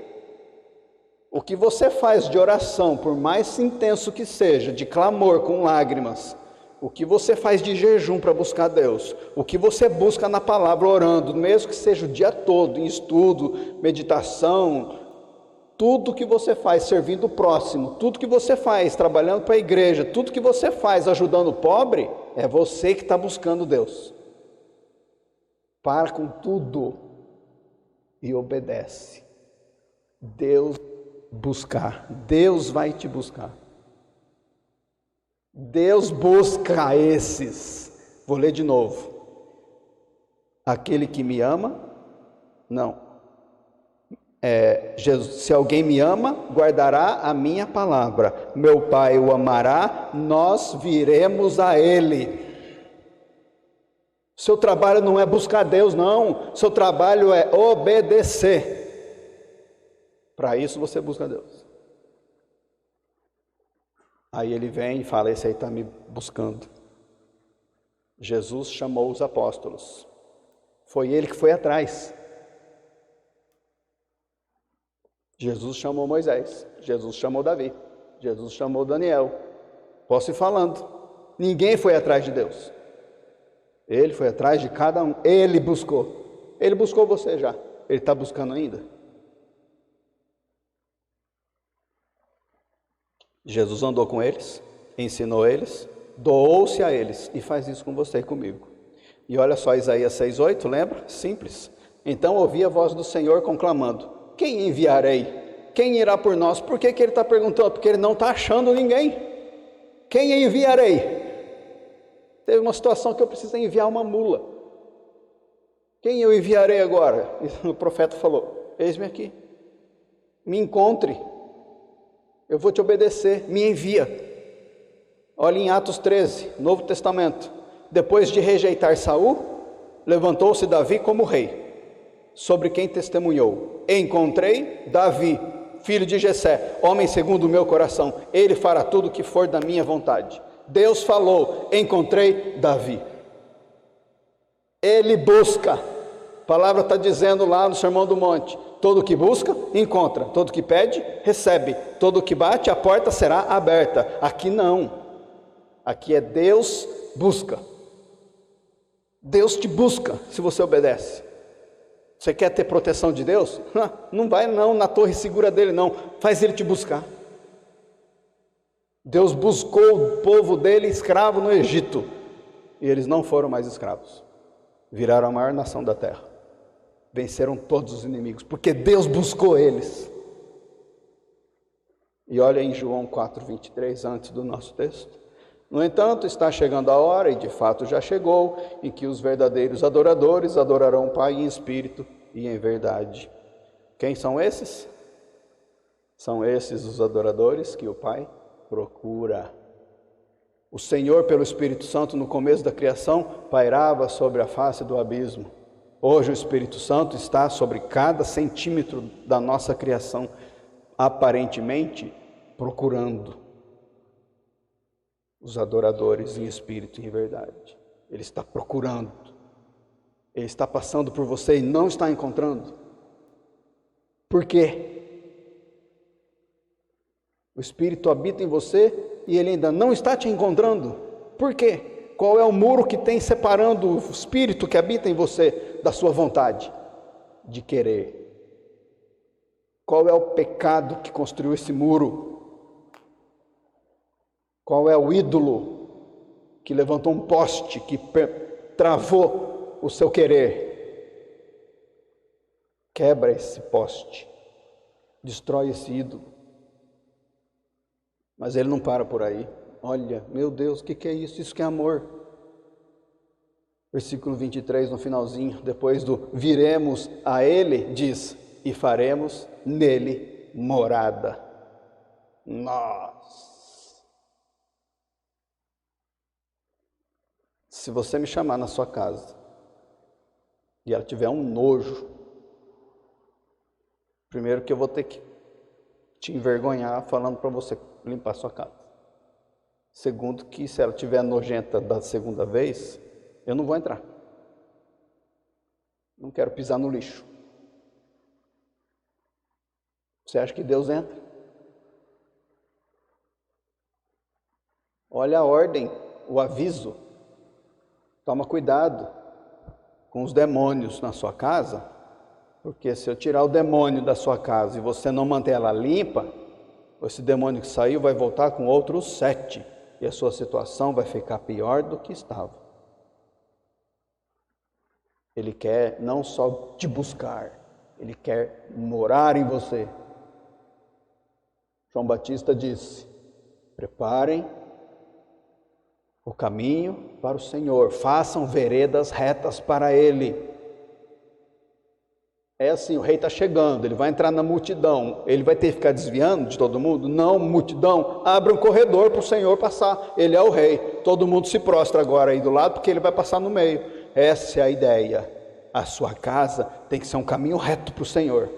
Speaker 1: O que você faz de oração, por mais intenso que seja, de clamor com lágrimas, o que você faz de jejum para buscar Deus, o que você busca na palavra orando, mesmo que seja o dia todo, em estudo, meditação, tudo que você faz servindo o próximo, tudo que você faz trabalhando para a igreja, tudo que você faz ajudando o pobre, é você que está buscando Deus. Para com tudo e obedece. Deus buscar, Deus vai te buscar. Deus busca esses. Vou ler de novo. Aquele que me ama, não. Jesus, se alguém me ama, guardará a minha palavra. Meu Pai o amará, nós viremos a Ele. Seu trabalho não é buscar Deus, não. Seu trabalho é obedecer. Para isso você busca Deus. Aí Ele vem e fala: esse aí está me buscando. Jesus chamou os apóstolos. Foi Ele que foi atrás. Jesus chamou Moisés. Jesus chamou Davi. Jesus chamou Daniel. Posso ir falando. Ninguém foi atrás de Deus. Ele foi atrás de cada um. Ele buscou. Ele buscou você já. Ele está buscando ainda. Jesus andou com eles, ensinou eles, doou-se a eles e faz isso com você e comigo. E olha só Isaías 6,8, lembra? Simples. Então ouvi a voz do Senhor conclamando: quem enviarei? Quem irá por nós? Por que ele está perguntando? Porque ele não está achando ninguém. Quem enviarei? Teve uma situação que eu precisei enviar uma mula. Quem eu enviarei agora? E o profeta falou: eis-me aqui. Me encontre. Eu vou te obedecer, me envia. Olha em Atos 13, Novo Testamento. Depois de rejeitar Saul, levantou-se Davi como rei. sobre quem testemunhou: encontrei Davi, filho de Jessé, homem segundo o meu coração, ele fará tudo o que for da minha vontade. Deus falou: encontrei Davi. Ele busca, a palavra está dizendo lá no Sermão do Monte: todo que busca, encontra, todo que pede, recebe, todo que bate, a porta será aberta. Aqui não, aqui é Deus busca. Deus te busca se você obedece. Você quer ter proteção de Deus? Não vai não na torre segura dele não, faz ele te buscar. Deus buscou o povo dele escravo no Egito, e eles não foram mais escravos, viraram a maior nação da terra, venceram todos os inimigos, porque Deus buscou eles. E olha em João 4:23, antes do nosso texto: no entanto, está chegando a hora, e de fato já chegou, em que os verdadeiros adoradores adorarão o Pai em espírito e em verdade. Quem são esses? São esses os adoradores que o Pai procura. O Senhor, pelo Espírito Santo, no começo da criação, pairava sobre a face do abismo. Hoje o Espírito Santo está sobre cada centímetro da nossa criação, aparentemente procurando os adoradores em espírito e em verdade. Ele está procurando, ele está passando por você e não está encontrando. Por quê? O Espírito habita em você e ele ainda não está te encontrando. Por quê? Qual é o muro que tem separando o Espírito que habita em você da sua vontade de querer? Qual é o pecado que construiu esse muro? Qual é o ídolo que levantou um poste, que travou o seu querer? Quebra esse poste, destrói esse ídolo. Mas ele não para por aí. Olha, meu Deus, o que é isso? Isso que é amor. Versículo 23, no finalzinho, depois do viremos a ele, diz: e faremos nele morada. Nós. Se você me chamar na sua casa e ela tiver um nojo, primeiro que eu vou ter que te envergonhar falando para você limpar a sua casa. Segundo que se ela tiver nojenta da segunda vez, eu não vou entrar. Não quero pisar no lixo. Você acha que Deus entra? Olha a ordem, o aviso. Toma cuidado com os demônios na sua casa, porque se eu tirar o demônio da sua casa e você não manter ela limpa, esse demônio que saiu vai voltar com outros 7, e a sua situação vai ficar pior do que estava. Ele quer não só te buscar, ele quer morar em você. João Batista disse: preparem o caminho para o Senhor, façam veredas retas para Ele. É assim, o rei está chegando, ele vai entrar na multidão, ele vai ter que ficar desviando de todo mundo? Não, multidão, abra um corredor para o Senhor passar, ele é o rei, todo mundo se prostra agora aí do lado, porque ele vai passar no meio. Essa é a ideia. A sua casa tem que ser um caminho reto para o Senhor.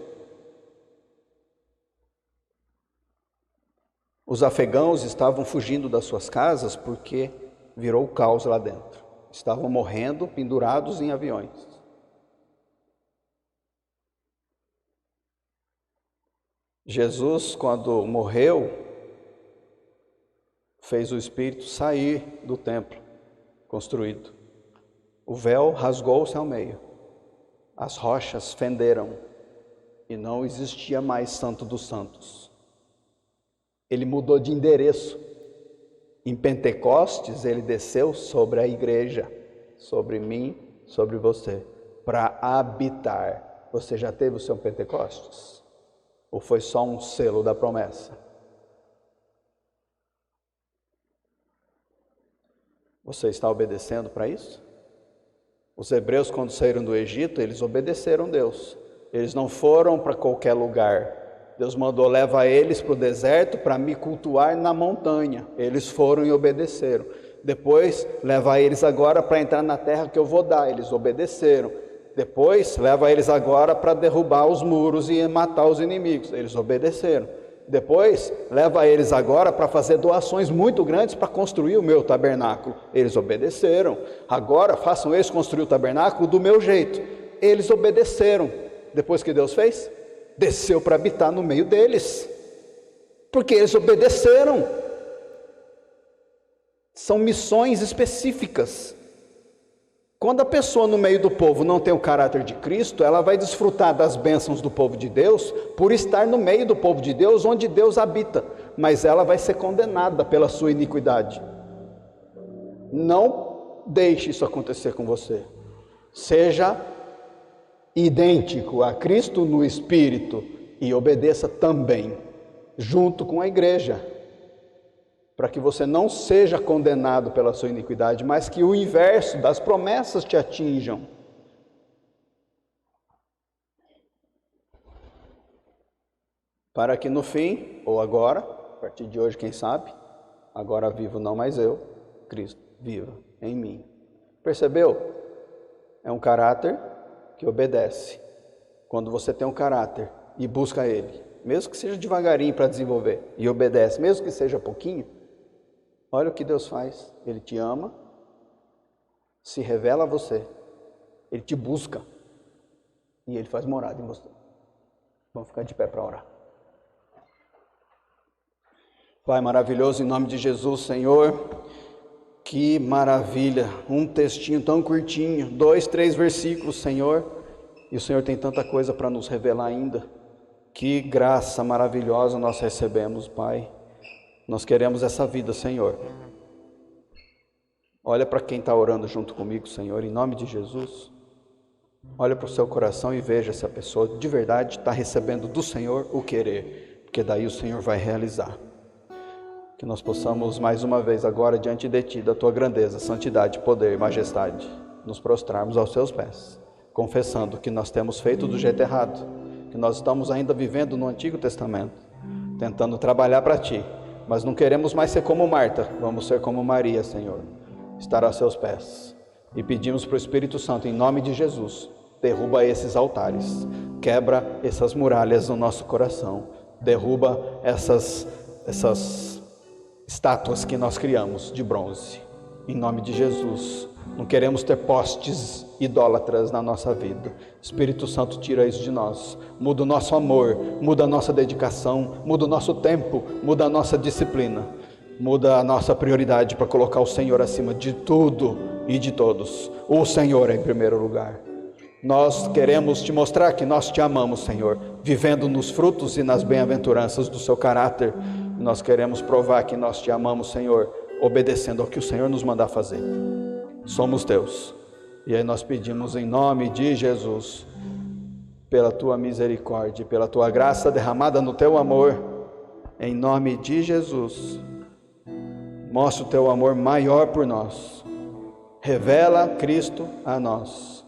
Speaker 1: Os afegãos estavam fugindo das suas casas porque virou caos lá dentro. Estavam morrendo pendurados em aviões. Jesus, quando morreu, fez o Espírito sair do templo construído. O véu rasgou-se ao meio. As rochas fenderam e não existia mais Santo dos Santos. Ele mudou de endereço. Em Pentecostes, ele desceu sobre a igreja, sobre mim, sobre você, para habitar. Você já teve o seu Pentecostes? Ou foi só um selo da promessa? Você está obedecendo para isso? Os hebreus, quando saíram do Egito, eles obedeceram a Deus. Eles não foram para qualquer lugar. Deus mandou: leva eles para o deserto para me cultuar na montanha. Eles foram e obedeceram. Depois, leva eles agora para entrar na terra que eu vou dar. Eles obedeceram. Depois, leva eles agora para derrubar os muros e matar os inimigos. Eles obedeceram. Depois, leva eles agora para fazer doações muito grandes para construir o meu tabernáculo. Eles obedeceram. Agora, façam eles construir o tabernáculo do meu jeito. Eles obedeceram. Depois que Deus fez? Desceu para habitar no meio deles. Porque eles obedeceram. São missões específicas. Quando a pessoa no meio do povo não tem o caráter de Cristo, ela vai desfrutar das bênçãos do povo de Deus por estar no meio do povo de Deus, onde Deus habita, mas ela vai ser condenada pela sua iniquidade. Não deixe isso acontecer com você. Seja idêntico a Cristo no Espírito e obedeça também, junto com a igreja, para que você não seja condenado pela sua iniquidade, mas que o inverso das promessas te atinjam. Para que no fim, ou agora, a partir de hoje, quem sabe, agora vivo não mais eu, Cristo viva em mim. Percebeu? É um caráter que obedece. Quando você tem um caráter e busca ele, mesmo que seja devagarinho para desenvolver, e obedece, mesmo que seja pouquinho, olha o que Deus faz. Ele te ama, se revela a você, Ele te busca e Ele faz morada em você. Vamos ficar de pé para orar. Pai maravilhoso, em nome de Jesus, Senhor, que maravilha, um textinho tão curtinho, 2, 3 versículos, Senhor, e o Senhor tem tanta coisa para nos revelar ainda. Que graça maravilhosa nós recebemos, Pai. Nós queremos essa vida, Senhor. Olha para quem está orando junto comigo, Senhor, em nome de Jesus. Olha para o seu coração e veja se a pessoa de verdade está recebendo do Senhor o querer, porque daí o Senhor vai realizar. Que nós possamos mais uma vez agora diante de Ti, da Tua grandeza, santidade, poder e majestade, nos prostrarmos aos Seus pés, confessando que nós temos feito do jeito errado, que nós estamos ainda vivendo no Antigo Testamento, tentando trabalhar para Ti, mas não queremos mais ser como Marta, vamos ser como Maria, Senhor, estar a Seus pés. E pedimos para o Espírito Santo, em nome de Jesus, derruba esses altares, quebra essas muralhas no nosso coração, derruba essas estátuas que nós criamos de bronze, em nome de Jesus. Não queremos ter postes idólatras na nossa vida. Espírito Santo, tira isso de nós, muda o nosso amor, muda a nossa dedicação, muda o nosso tempo, muda a nossa disciplina, muda a nossa prioridade para colocar o Senhor acima de tudo e de todos. O Senhor é em primeiro lugar. Nós queremos te mostrar que nós te amamos, Senhor, vivendo nos frutos e nas bem-aventuranças do seu caráter. Nós queremos provar que nós te amamos, Senhor, obedecendo ao que o Senhor nos mandar fazer. Somos teus. E aí nós pedimos em nome de Jesus, pela tua misericórdia, pela tua graça derramada no teu amor, em nome de Jesus, mostra o teu amor maior por nós, revela Cristo a nós,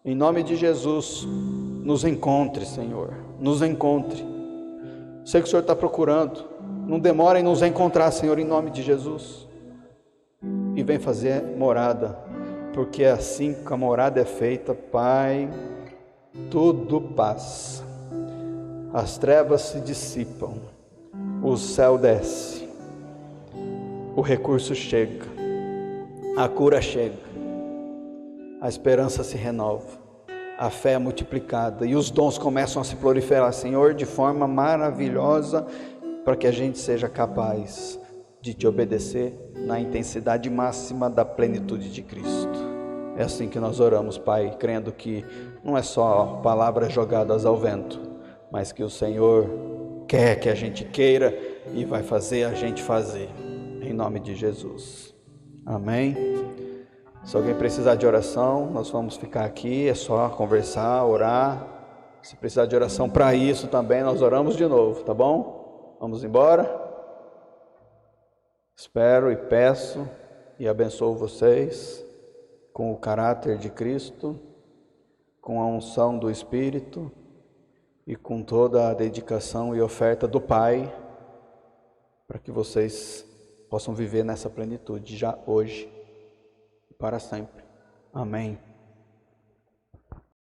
Speaker 1: em nome de Jesus, nos encontre, Senhor, nos encontre. Sei que o Senhor está procurando, não demora em nos encontrar, Senhor, em nome de Jesus, e vem fazer morada, porque é assim que a morada é feita, Pai. Tudo passa, as trevas se dissipam, o céu desce, o recurso chega, a cura chega, a esperança se renova, a fé é multiplicada e os dons começam a se proliferar, Senhor, de forma maravilhosa, para que a gente seja capaz de te obedecer na intensidade máxima da plenitude de Cristo. É assim que nós oramos, Pai, crendo que não é só palavras jogadas ao vento, mas que o Senhor quer que a gente queira e vai fazer a gente fazer, em nome de Jesus. Amém? Se alguém precisar de oração, nós vamos ficar aqui, é só conversar, orar. Se precisar de oração para isso também, nós oramos de novo, tá bom? Vamos embora? Espero e peço e abençoo vocês com o caráter de Cristo, com a unção do Espírito e com toda a dedicação e oferta do Pai, para que vocês possam viver nessa plenitude já hoje e para sempre. Amém.